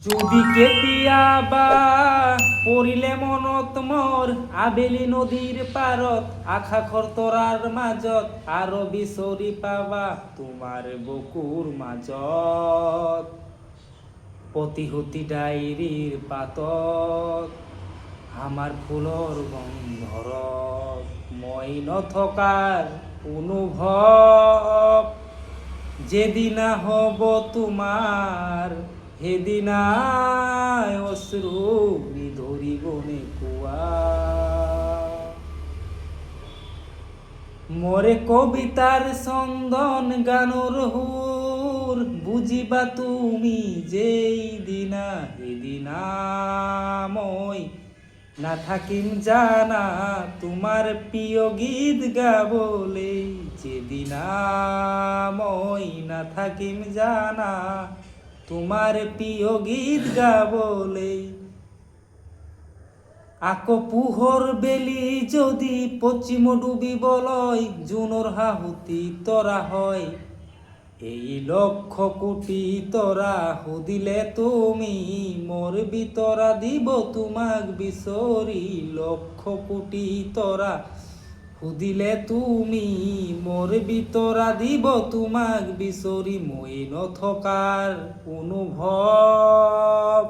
যদি কেতিয়া বা পড়িলে মনত মোর আবেলি নদীর পারত আখা খরতরার মাজত আরো বিচৰি পাবা তোমার বকুর মাজত পতিহুতি ডায়েরির পাতত আমার ফুলর গন্ধরত মই নথকাৰ অনুভৱ যেদিনা হব তোমার হেদিনায় অশ্রু ধরিব নে কুয়া মোরে কবিতার চন্দন গানর হুর বুঝিবা তুমি যেই দিনা হেদিনা মই না থাকিম জানা তোমার প্রিয় গীত গাবলে যেদিনা মই না থাকিম জানা তোমার প্রিয় গীত গাবলে আকো পুহর বেলি যদি পশ্চিম ডুবিব লয় জুনোর হাহুতি তরা হয় এই লক্ষ কোটি তরা হুদিলে তুমি মোর বিতরা দিব তোমাক বিচরি লক্ষ কোটি তরা হুদিলে তুমি মোর বিতরা দিব তোমাক বিচরি মই নথকাৰ অনুভৱ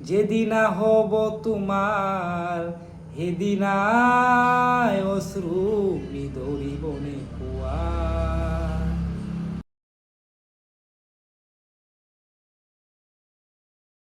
যেদিনা হব তোমার হেদিনায় অশ্রু